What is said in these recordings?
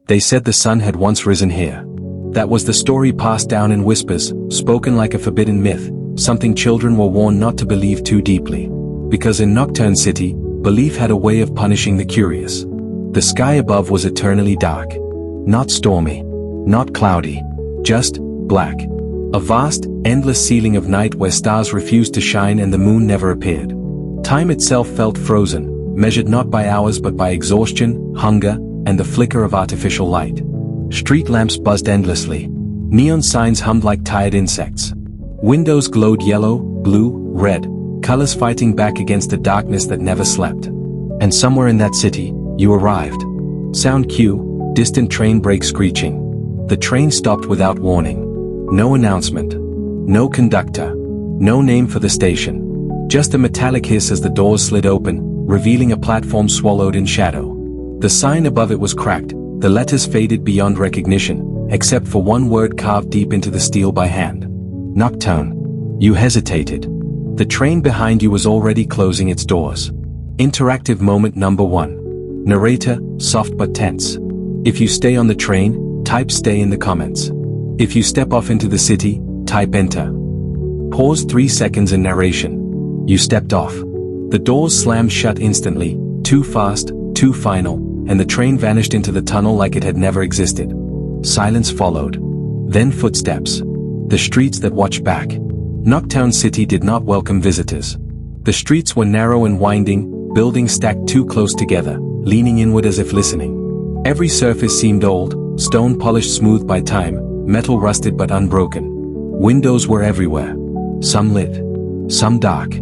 They said the sun had once risen here. That was the story passed down in whispers, spoken like a forbidden myth, something children were warned not to believe too deeply. Because in Nocturne City, belief had a way of punishing the curious. The sky above was eternally dark. Not stormy. Not cloudy. Just black. A vast, endless ceiling of night where stars refused to shine and the moon never appeared. Time itself felt frozen, measured not by hours but by exhaustion, hunger, and the flicker of artificial light. Street lamps buzzed endlessly. Neon signs hummed like tired insects. Windows glowed yellow, blue, red, colors fighting back against the darkness that never slept. And somewhere in that city, you arrived. Sound cue, distant train brake screeching. The train stopped without warning. No announcement. No conductor. No name for the station. Just a metallic hiss as the doors slid open, revealing a platform swallowed in shadow. The sign above it was cracked, the letters faded beyond recognition, except for one word carved deep into the steel by hand. Nocturne. You hesitated. The train behind you was already closing its doors. Interactive moment number 1. Narrator, soft but tense. If you stay on the train, type stay in the comments. If you step off into the city, type enter. Pause 3 seconds in narration. You stepped off. The doors slammed shut instantly, too fast, too final, and the train vanished into the tunnel like it had never existed. Silence followed. Then footsteps. The streets that watched back. Nocturne City did not welcome visitors. The streets were narrow and winding, buildings stacked too close together, leaning inward as if listening. Every surface seemed old, stone polished smooth by time, metal rusted but unbroken. Windows were everywhere. Some lit. Some dark.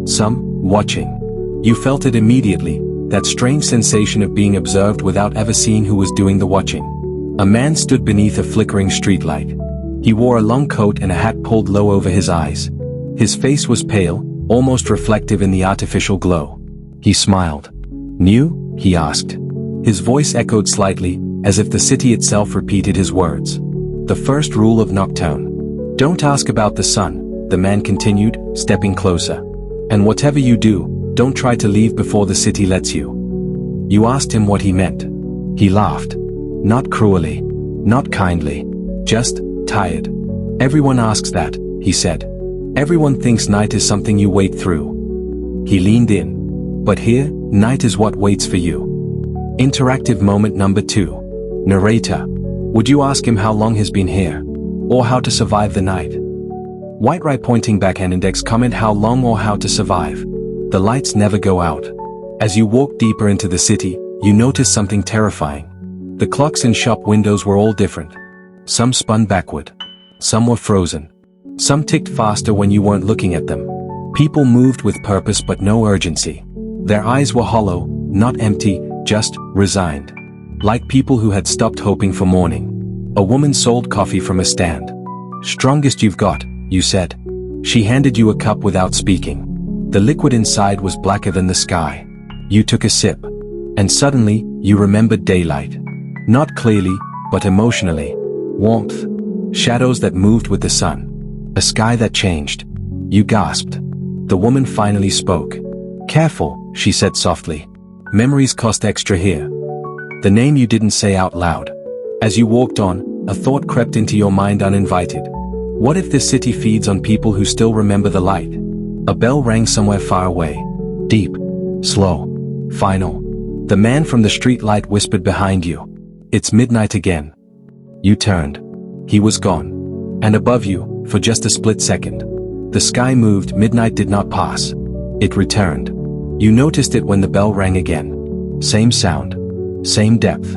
Some watching. You felt it immediately, that strange sensation of being observed without ever seeing who was doing the watching. A man stood beneath a flickering streetlight. He wore a long coat and a hat pulled low over his eyes. His face was pale, almost reflective in the artificial glow. He smiled. New? He asked. His voice echoed slightly, as if the city itself repeated his words. The first rule of Nocturne. Don't ask about the sun, the man continued, stepping closer. And whatever you do, don't try to leave before the city lets you. You asked him what he meant. He laughed. Not cruelly. Not kindly. Just tired. Everyone asks that, he said. Everyone thinks night is something you wait through. He leaned in. But here, night is what waits for you. Interactive moment number 2. Narrator. Would you ask him how long he's been here? Or how to survive the night? White right pointing backhand index comment how long or how to survive. The lights never go out. As you walk deeper into the city, you notice something terrifying. The clocks in shop windows were all different. Some spun backward. Some were frozen. Some ticked faster when you weren't looking at them. People moved with purpose but no urgency. Their eyes were hollow, not empty, just resigned. Like people who had stopped hoping for morning. A woman sold coffee from a stand. Strongest you've got, you said. She handed you a cup without speaking. The liquid inside was blacker than the sky. You took a sip. And suddenly, you remembered daylight. Not clearly, but emotionally. Warmth. Shadows that moved with the sun. A sky that changed. You gasped. The woman finally spoke. Careful, she said softly. Memories cost extra here. The name you didn't say out loud. As you walked on, a thought crept into your mind uninvited. What if this city feeds on people who still remember the light? A bell rang somewhere far away. Deep. Slow. Final. The man from the street light whispered behind you. It's midnight again. You turned. He was gone. And above you, for just a split second. The sky moved, midnight did not pass. It returned. You noticed it when the bell rang again. Same sound. Same depth.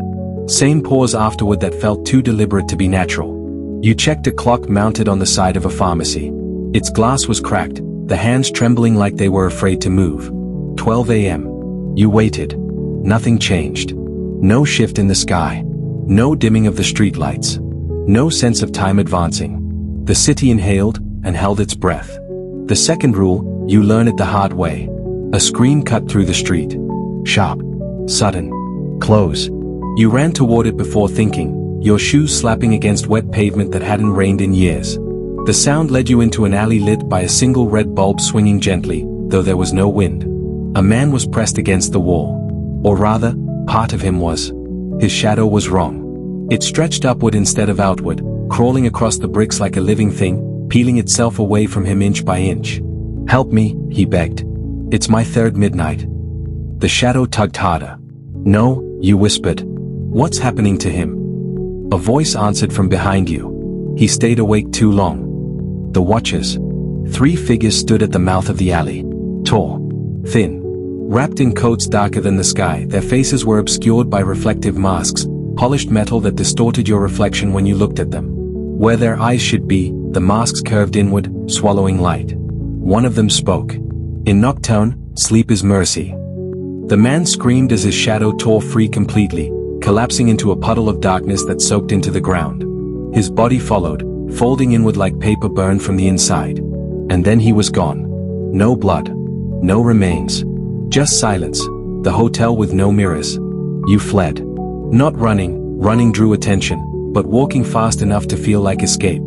Same pause afterward that felt too deliberate to be natural. You checked a clock mounted on the side of a pharmacy. Its glass was cracked, the hands trembling like they were afraid to move. 12 a.m. You waited. Nothing changed. No shift in the sky. No dimming of the streetlights. No sense of time advancing. The city inhaled and held its breath. The second rule, you learn it the hard way. A scream cut through the street. Sharp. Sudden. Close. You ran toward it before thinking, your shoes slapping against wet pavement that hadn't rained in years. The sound led you into an alley lit by a single red bulb swinging gently, though there was no wind. A man was pressed against the wall. Or rather, part of him was. His shadow was wrong. It stretched upward instead of outward, crawling across the bricks like a living thing, peeling itself away from him inch by inch. "Help me," he begged. "It's my third midnight." The shadow tugged harder. "No," you whispered. "What's happening to him?" A voice answered from behind you. "He stayed awake too long." The watchers. 3 figures stood at the mouth of the alley. Tall. Thin. Wrapped in coats darker than the sky, their faces were obscured by reflective masks, polished metal that distorted your reflection when you looked at them. Where their eyes should be, the masks curved inward, swallowing light. One of them spoke. "In Nocturne, sleep is mercy." The man screamed as his shadow tore free completely, collapsing into a puddle of darkness that soaked into the ground. His body followed, folding inward like paper burned from the inside. And then he was gone. No blood. No remains. Just silence. The hotel with no mirrors. You fled. Not running. Running drew attention, but walking fast enough to feel like escape.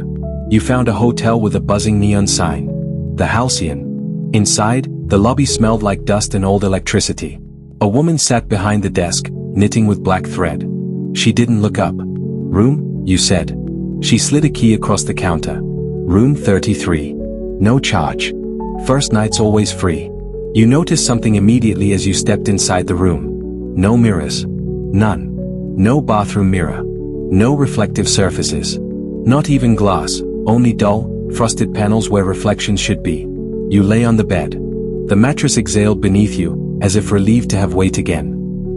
You found a hotel with a buzzing neon sign. The Halcyon. Inside, the lobby smelled like dust and old electricity. A woman sat behind the desk, knitting with black thread. She didn't look up. "Room," you said. She slid a key across the counter. "Room 33. No charge. First night's always free." You noticed something immediately as you stepped inside the room. No mirrors. None. No bathroom mirror. No reflective surfaces. Not even glass, only dull, frosted panels where reflections should be. You lay on the bed. The mattress exhaled beneath you, as if relieved to have weight again.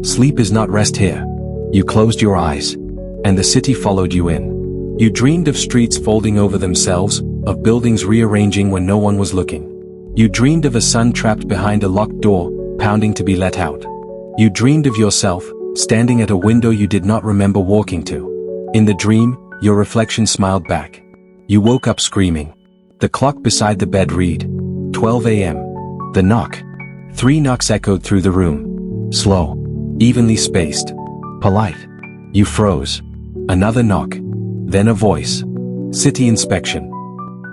Sleep is not rest here. You closed your eyes. And the city followed you in. You dreamed of streets folding over themselves, of buildings rearranging when no one was looking. You dreamed of a sun trapped behind a locked door, pounding to be let out. You dreamed of yourself, standing at a window you did not remember walking to. In the dream, your reflection smiled back. You woke up screaming. The clock beside the bed read 12 a.m. The knock. 3 knocks echoed through the room. Slow. Evenly spaced. Polite. You froze. Another knock. Then a voice. City inspection.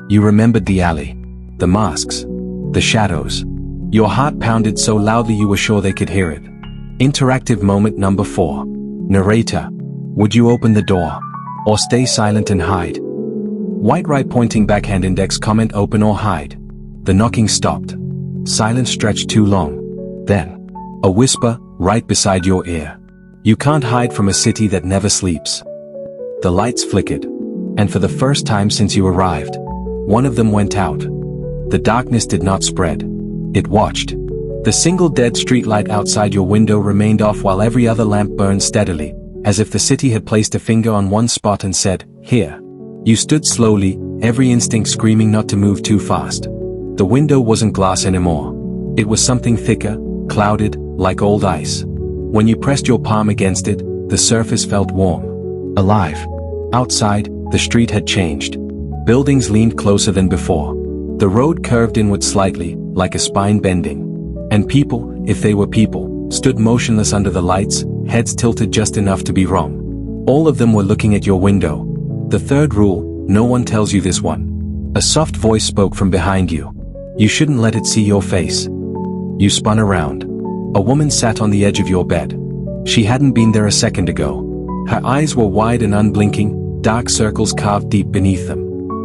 You remembered the alley. The masks. The shadows. Your heart pounded so loudly you were sure they could hear it. Interactive moment number 4. Narrator. Would you open the door? Or stay silent and hide? White right pointing backhand index comment open or hide. The knocking stopped. Silence stretched too long. Then. A whisper, right beside your ear. You can't hide from a city that never sleeps. The lights flickered. And for the first time since you arrived, one of them went out. The darkness did not spread. It watched. The single dead streetlight outside your window remained off while every other lamp burned steadily, as if the city had placed a finger on one spot and said, "Here." You stood slowly, every instinct screaming not to move too fast. The window wasn't glass anymore. It was something thicker, clouded, like old ice. When you pressed your palm against it, the surface felt warm. Alive. Outside, the street had changed. Buildings leaned closer than before. The road curved inward slightly, like a spine bending. And people, if they were people, stood motionless under the lights, heads tilted just enough to be wrong. All of them were looking at your window. The third rule, no one tells you this one. A soft voice spoke from behind you. You shouldn't let it see your face. You spun around. A woman sat on the edge of your bed. She hadn't been there a second ago. Her eyes were wide and unblinking, dark circles carved deep beneath them.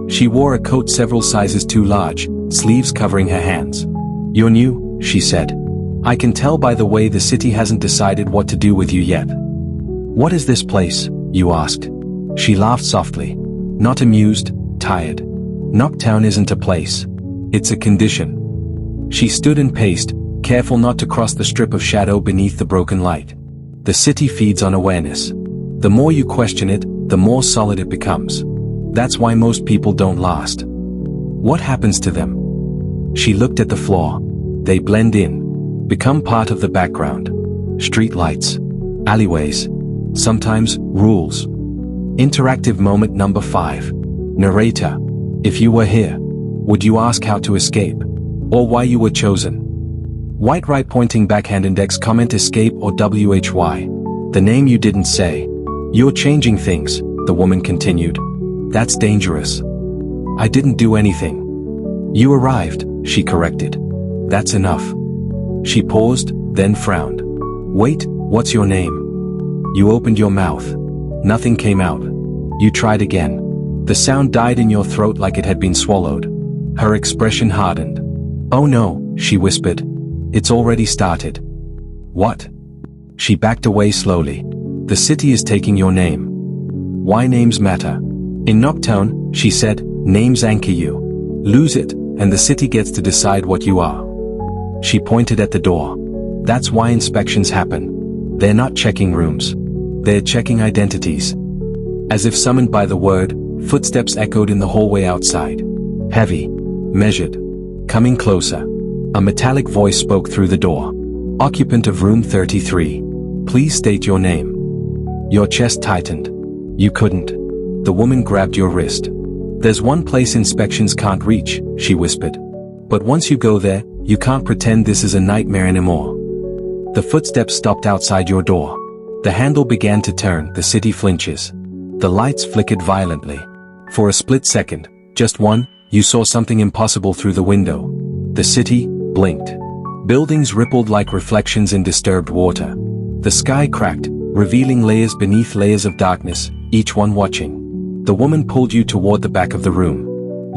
She wore a coat several sizes too large, sleeves covering her hands. "You're new," she said. "I can tell by the way the city hasn't decided what to do with you yet." "What is this place?" you asked. She laughed softly. Not amused, tired. "Nocturne isn't a place. It's a condition." She stood and paced, careful not to cross the strip of shadow beneath the broken light. The city feeds on awareness. The more you question it, the more solid it becomes. That's why most people don't last. What happens to them? She looked at the floor. They blend in. Become part of the background. Streetlights. Alleyways. Sometimes, rules. Interactive moment number 5. Narrator. If you were here, would you ask how to escape? Or why you were chosen? White right pointing backhand index comment escape or WHY. The name you didn't say. You're changing things, the woman continued. That's dangerous. I didn't do anything. You arrived, she corrected. That's enough. She paused, then frowned. Wait, what's your name? You opened your mouth. Nothing came out. You tried again. The sound died in your throat like it had been swallowed. Her expression hardened. "Oh no," she whispered. "It's already started." "What?" She backed away slowly. "The city is taking your name." "Why names matter?" "In Nocturne," she said, "names anchor you. Lose it, and the city gets to decide what you are." She pointed at the door. "That's why inspections happen. They're not checking rooms. They're checking identities." As if summoned by the word, footsteps echoed in the hallway outside. Heavy. Measured. Coming closer. A metallic voice spoke through the door. "Occupant of room 33. Please state your name." Your chest tightened. You couldn't. The woman grabbed your wrist. "There's one place inspections can't reach," she whispered. "But once you go there, you can't pretend this is a nightmare anymore." The footsteps stopped outside your door. The handle began to turn, the city flinches. The lights flickered violently. For a split second, just one, you saw something impossible through the window. The city blinked. Buildings rippled like reflections in disturbed water. The sky cracked, revealing layers beneath layers of darkness, each one watching. The woman pulled you toward the back of the room.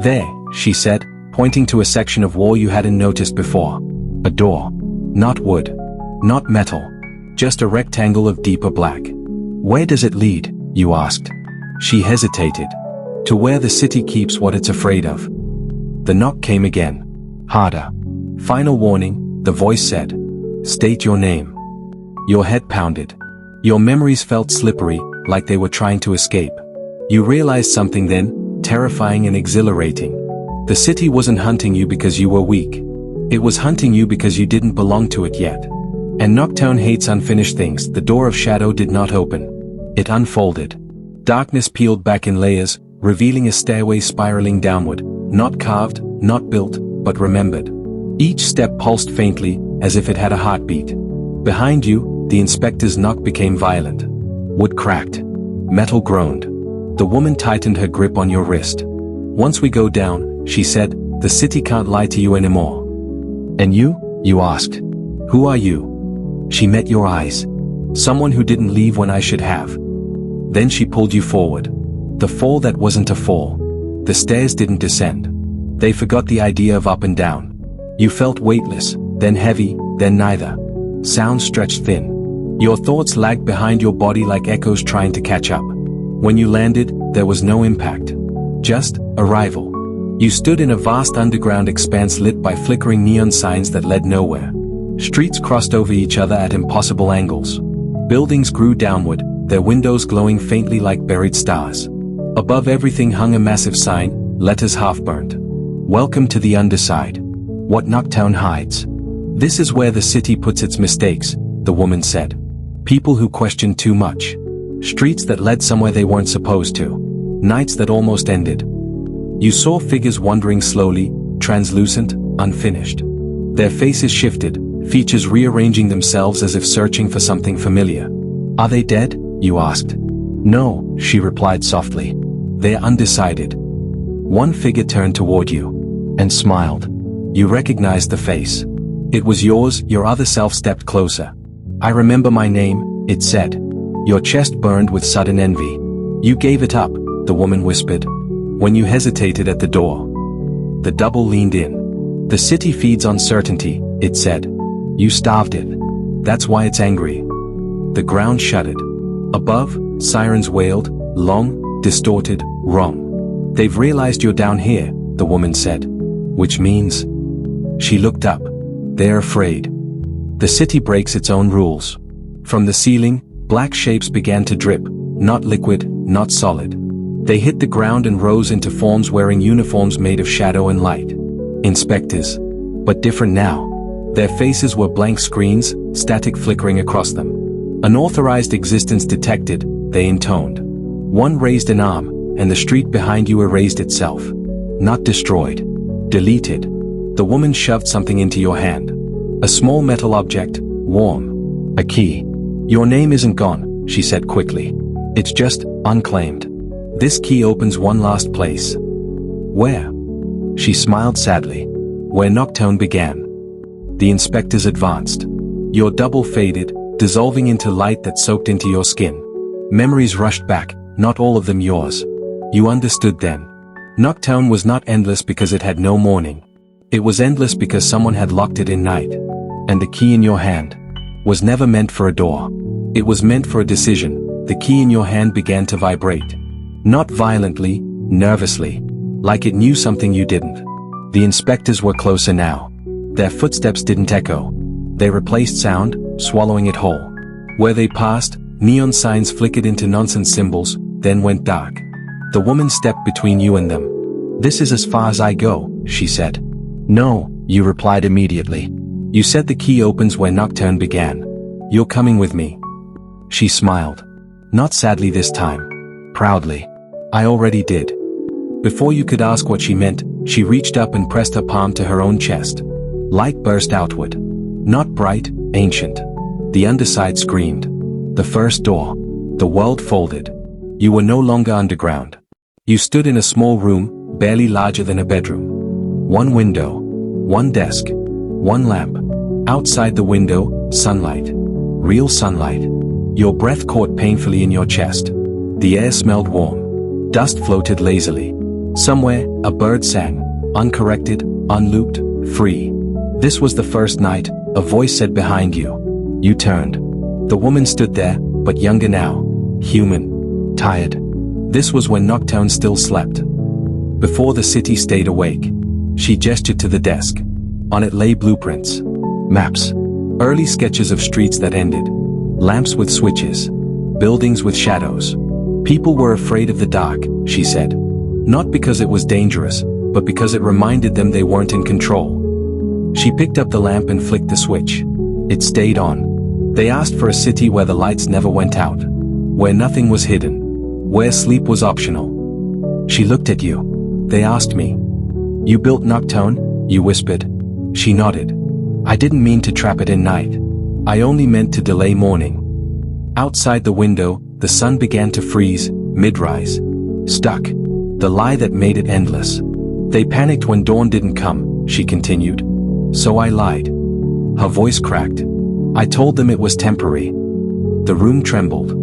"There," she said, pointing to a section of wall you hadn't noticed before. A door. Not wood. Not metal. Just a rectangle of deeper black. "Where does it lead?" you asked. She hesitated. "To where the city keeps what it's afraid of." The knock came again. Harder. "Final warning," the voice said. "State your name." Your head pounded. Your memories felt slippery, like they were trying to escape. You realized something then, terrifying and exhilarating. The city wasn't hunting you because you were weak. It was hunting you because you didn't belong to it yet. And Nocturne hates unfinished things. The door of shadow did not open. It unfolded. Darkness peeled back in layers, revealing a stairway spiraling downward, not carved, not built, but remembered. Each step pulsed faintly, as if it had a heartbeat. Behind you, the inspector's knock became violent. Wood cracked. Metal groaned. The woman tightened her grip on your wrist. "Once we go down," she said, "the city can't lie to you anymore." "And you asked. "Who are you?" She met your eyes. "Someone who didn't leave when I should have." Then she pulled you forward. The fall that wasn't a fall. The stairs didn't descend. They forgot the idea of up and down. You felt weightless, then heavy, then neither. Sound stretched thin. Your thoughts lagged behind your body like echoes trying to catch up. When you landed, there was no impact. Just arrival. You stood in a vast underground expanse lit by flickering neon signs that led nowhere. Streets crossed over each other at impossible angles. Buildings grew downward, their windows glowing faintly like buried stars. Above everything hung a massive sign, letters half-burnt. "Welcome to the underside. What Nocturne hides. This is where the city puts its mistakes," the woman said. "People who question too much. Streets that led somewhere they weren't supposed to. Nights that almost ended." You saw figures wandering slowly, translucent, unfinished. Their faces shifted, features rearranging themselves as if searching for something familiar. "Are they dead?" you asked. "No," she replied softly. "They're undecided." One figure turned toward you and smiled. You recognized the face. It was yours. Your other self stepped closer. "I remember my name," it said. Your chest burned with sudden envy. "You gave it up," the woman whispered. When you hesitated at the door. The double leaned in. "The city feeds on certainty," it said. "You starved it. That's why it's angry." The ground shuddered. Above, sirens wailed, long, distorted, wrong. "They've realized you're down here," the woman said. "Which means?" She looked up. "They're afraid. The city breaks its own rules." From the ceiling, black shapes began to drip, not liquid, not solid. They hit the ground and rose into forms wearing uniforms made of shadow and light. Inspectors. But different now. Their faces were blank screens, static flickering across them. "Unauthorized existence detected," they intoned. One raised an arm, and the street behind you erased itself. Not destroyed. Deleted. The woman shoved something into your hand. A small metal object, warm. A key. "Your name isn't gone," she said quickly. "It's just unclaimed. This key opens one last place." "Where?" She smiled sadly. "Where Nocturne began." The inspectors advanced. Your double faded, dissolving into light that soaked into your skin. Memories rushed back, not all of them yours. You understood then. Nocturne was not endless because it had no morning. It was endless because someone had locked it in night. And the key in your hand was never meant for a door. It was meant for a decision. The key in your hand began to vibrate. Not violently, nervously. Like it knew something you didn't. The inspectors were closer now. Their footsteps didn't echo. They replaced sound, swallowing it whole. Where they passed, neon signs flickered into nonsense symbols, then went dark. The woman stepped between you and them. "This is as far as I go," she said. "No," you replied immediately. "You said the key opens where Nocturne began. You're coming with me." She smiled. Not sadly this time. Proudly. "I already did." Before you could ask what she meant, she reached up and pressed her palm to her own chest. Light burst outward. Not bright, ancient. The underside screamed. The first door. The world folded. You were no longer underground. You stood in a small room, barely larger than a bedroom. One window. One desk. One lamp. Outside the window, sunlight. Real sunlight. Your breath caught painfully in your chest. The air smelled warm. Dust floated lazily. Somewhere, a bird sang, uncorrected, unlooped, free. This was the first night, a voice said behind you. You turned. The woman stood there, but younger now. Human. Tired. This was when Nocturne still slept. Before the city stayed awake. She gestured to the desk. On it lay blueprints. Maps. Early sketches of streets that ended. Lamps with switches. Buildings with shadows. People were afraid of the dark, she said. Not because it was dangerous, but because it reminded them they weren't in control. She picked up the lamp and flicked the switch. It stayed on. They asked for a city where the lights never went out. Where nothing was hidden. Where sleep was optional. She looked at you. They asked me. You built Nocturne? You whispered. She nodded. I didn't mean to trap it in night. I only meant to delay morning. Outside the window, the sun began to freeze, mid-rise. Stuck. The lie that made it endless. They panicked when dawn didn't come, she continued. So I lied. Her voice cracked. I told them it was temporary. The room trembled.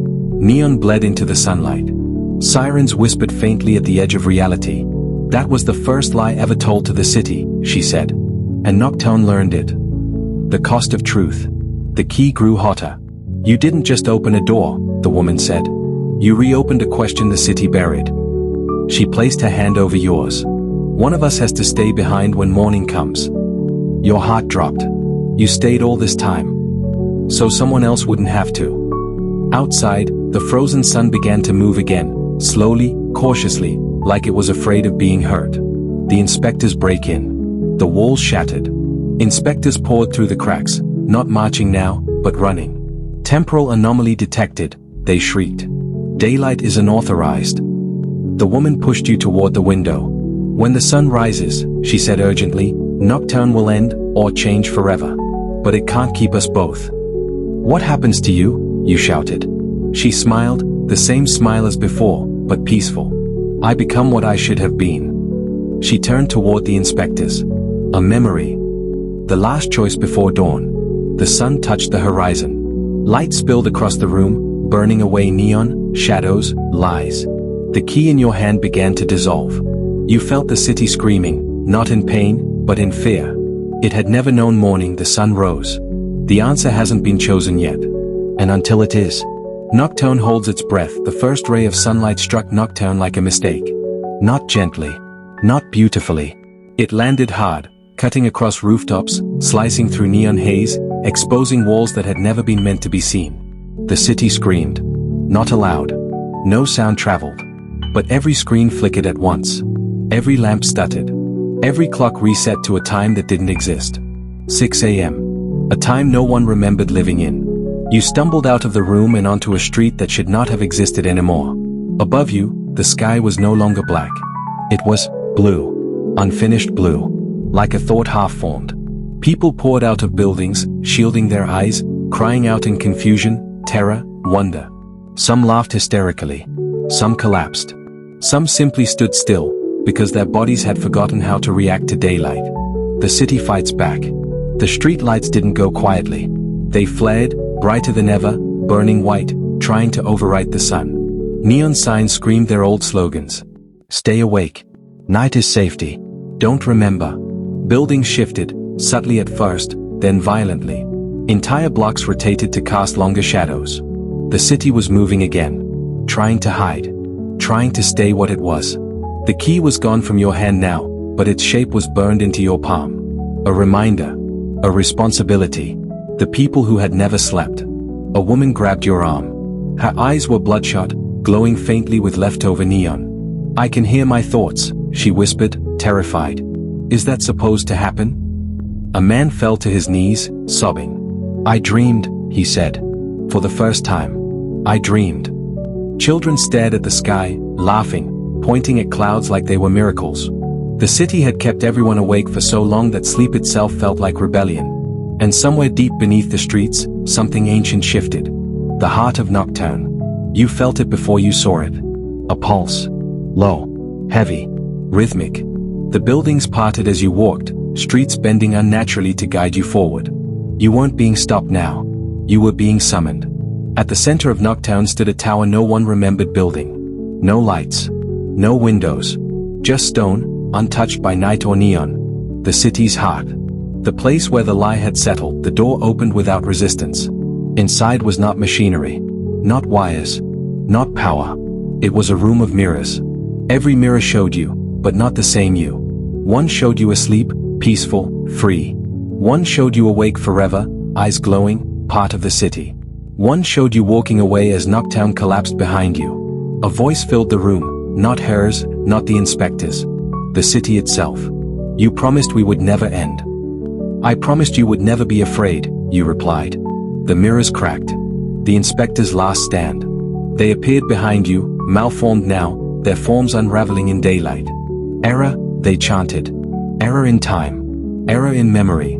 Neon bled into the sunlight. Sirens whispered faintly at the edge of reality. That was the first lie ever told to the city, she said. And Nocturne learned it. The cost of truth. The key grew hotter. You didn't just open a door, the woman said. You reopened a question the city buried. She placed her hand over yours. One of us has to stay behind when morning comes. Your heart dropped. You stayed all this time. So someone else wouldn't have to. Outside, the frozen sun began to move again, slowly, cautiously, like it was afraid of being hurt. The inspectors break in. The walls shattered. Inspectors poured through the cracks, not marching now, but running. Temporal anomaly detected, they shrieked. Daylight is unauthorized. The woman pushed you toward the window. When the sun rises, she said urgently, Nocturne will end, or change forever. But it can't keep us both. What happens to you? You shouted. She smiled, the same smile as before, but peaceful. I become what I should have been. She turned toward the inspectors. A memory. The last choice before dawn. The sun touched the horizon. Light spilled across the room, burning away neon, shadows, lies. The key in your hand began to dissolve. You felt the city screaming, not in pain, but in fear. It had never known morning. The sun rose. The answer hasn't been chosen yet. And until it is. Nocturne holds its breath. The first ray of sunlight struck Nocturne like a mistake. Not gently. Not beautifully. It landed hard, cutting across rooftops, slicing through neon haze, exposing walls that had never been meant to be seen. The city screamed. Not aloud. No sound traveled. But every screen flickered at once. Every lamp stuttered. Every clock reset to a time that didn't exist. 6 a.m. A time no one remembered living in. You stumbled out of the room and onto a street that should not have existed anymore. Above you, the sky was no longer black. It was blue. Unfinished blue. Like a thought half-formed. People poured out of buildings, shielding their eyes, crying out in confusion, terror, wonder. Some laughed hysterically. Some collapsed. Some simply stood still, because their bodies had forgotten how to react to daylight. The city fights back. The streetlights didn't go quietly. They flared, brighter than ever, burning white, trying to overwrite the sun. Neon signs screamed their old slogans. Stay awake. Night is safety. Don't remember. Buildings shifted, subtly at first, then violently. Entire blocks rotated to cast longer shadows. The city was moving again. Trying to hide. Trying to stay what it was. The key was gone from your hand now, but its shape was burned into your palm. A reminder. A responsibility. The people who had never slept. A woman grabbed your arm. Her eyes were bloodshot, glowing faintly with leftover neon. I can hear my thoughts, she whispered, terrified. Is that supposed to happen? A man fell to his knees, sobbing. I dreamed, he said. For the first time. I dreamed. Children stared at the sky, laughing, pointing at clouds like they were miracles. The city had kept everyone awake for so long that sleep itself felt like rebellion. And somewhere deep beneath the streets, something ancient shifted. The heart of Nocturne. You felt it before you saw it. A pulse. Low. Heavy. Rhythmic. The buildings parted as you walked, streets bending unnaturally to guide you forward. You weren't being stopped now. You were being summoned. At the center of Nocturne stood a tower no one remembered building. No lights. No windows. Just stone, untouched by night or neon. The city's heart. The place where the lie had settled. The door opened without resistance. Inside was not machinery. Not wires. Not power. It was a room of mirrors. Every mirror showed you, but not the same you. One showed you asleep, peaceful, free. One showed you awake forever, eyes glowing, part of the city. One showed you walking away as Nocturne collapsed behind you. A voice filled the room, not hers, not the inspector's. The city itself. You promised we would never end. I promised you would never be afraid, you replied. The mirrors cracked. The inspector's last stand. They appeared behind you, malformed now, their forms unraveling in daylight. Error, they chanted. Error in time. Error in memory.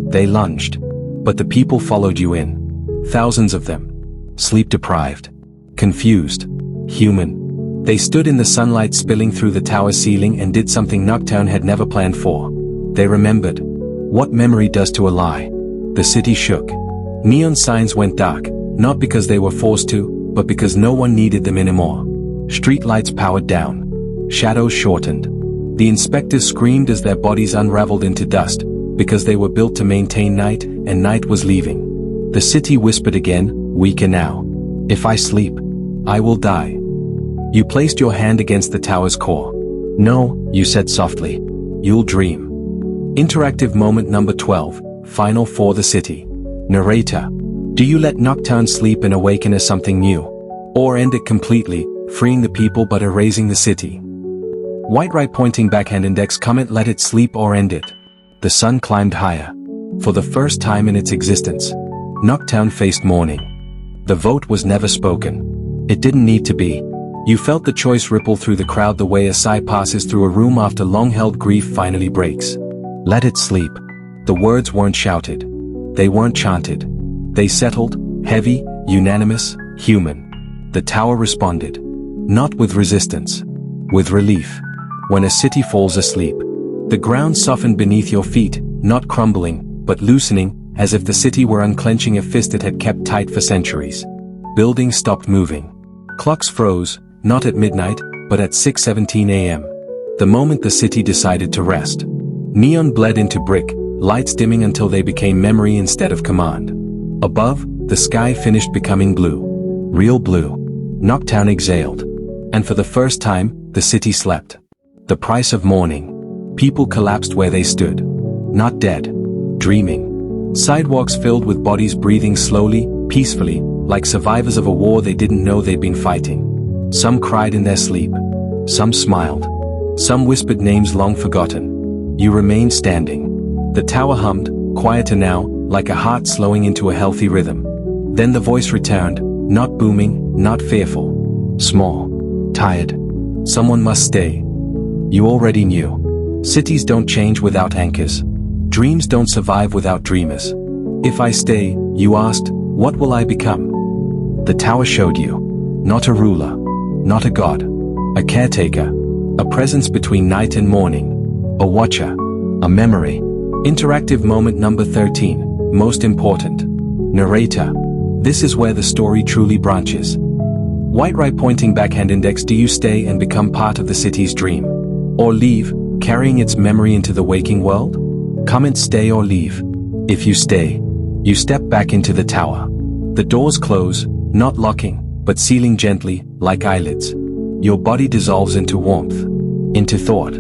They lunged. But the people followed you in. Thousands of them. Sleep-deprived. Confused. Human. They stood in the sunlight spilling through the tower's ceiling and did something Nocturne had never planned for. They remembered. What memory does to a lie. The city shook. Neon signs went dark, not because they were forced to, but because no one needed them anymore. Streetlights powered down. Shadows shortened. The inspectors screamed as their bodies unraveled into dust, because they were built to maintain night, and night was leaving. The city whispered again, weaker now. If I sleep, I will die. You placed your hand against the tower's core. No, you said softly. You'll dream. Interactive moment number 12, final for the city. Narrator. Do you let Nocturne sleep and awaken as something new? Or end it completely, freeing the people but erasing the city? White right pointing backhand index comment let it sleep or end it. The sun climbed higher. For the first time in its existence, Nocturne faced morning. The vote was never spoken. It didn't need to be. You felt the choice ripple through the crowd the way a sigh passes through a room after long-held grief finally breaks. Let it sleep. The words weren't shouted. They weren't chanted. They settled, heavy, unanimous, human. The tower responded. Not with resistance. With relief. When a city falls asleep, the ground softened beneath your feet, not crumbling, but loosening, as if the city were unclenching a fist it had kept tight for centuries. Buildings stopped moving. Clocks froze, not at midnight, but at 6:17 a.m. The moment the city decided to rest. Neon bled into brick, lights dimming until they became memory instead of command. Above, the sky finished becoming blue. Real blue. Nocturne exhaled. And for the first time, the city slept. The price of morning. People collapsed where they stood. Not dead. Dreaming. Sidewalks filled with bodies breathing slowly, peacefully, like survivors of a war they didn't know they'd been fighting. Some cried in their sleep. Some smiled. Some whispered names long forgotten. You remained standing. The tower hummed, quieter now, like a heart slowing into a healthy rhythm. Then the voice returned, not booming, not fearful. Small. Tired. Someone must stay. You already knew. Cities don't change without anchors. Dreams don't survive without dreamers. If I stay, you asked, what will I become? The tower showed you. Not a ruler. Not a god. A caretaker. A presence between night and morning. A watcher. A memory. Interactive moment number 13, most important. Narrator. This is where the story truly branches. White right pointing backhand index. Do you stay and become part of the city's dream? Or leave, carrying its memory into the waking world? Comment stay or leave. If you stay, you step back into the tower. The doors close, not locking, but sealing gently, like eyelids. Your body dissolves into warmth, into thought,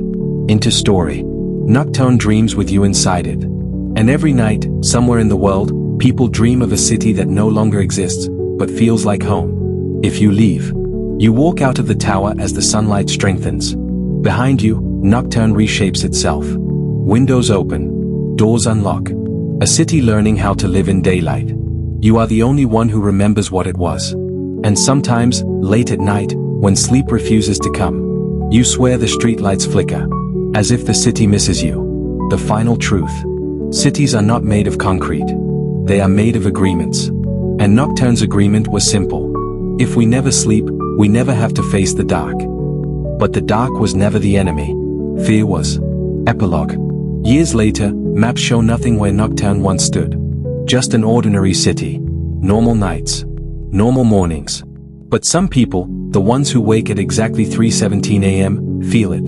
into story. Nocturne dreams with you inside it. And every night, somewhere in the world, people dream of a city that no longer exists, but feels like home. If you leave, you walk out of the tower as the sunlight strengthens. Behind you, Nocturne reshapes itself. Windows open, doors unlock. A city learning how to live in daylight. You are the only one who remembers what it was. And sometimes, late at night, when sleep refuses to come, you swear the streetlights flicker, as if the city misses you. The final truth. Cities are not made of concrete. They are made of agreements. And Nocturne's agreement was simple. If we never sleep, we never have to face the dark. But the dark was never the enemy. Fear was. Epilogue. Years later, maps show nothing where Nocturne once stood. Just an ordinary city. Normal nights. Normal mornings. But some people, the ones who wake at exactly 3:17 a.m., feel it.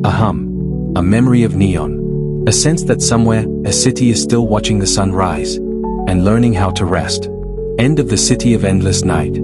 A hum. A memory of neon. A sense that somewhere, a city is still watching the sun rise. And learning how to rest. End of the City of Endless Night.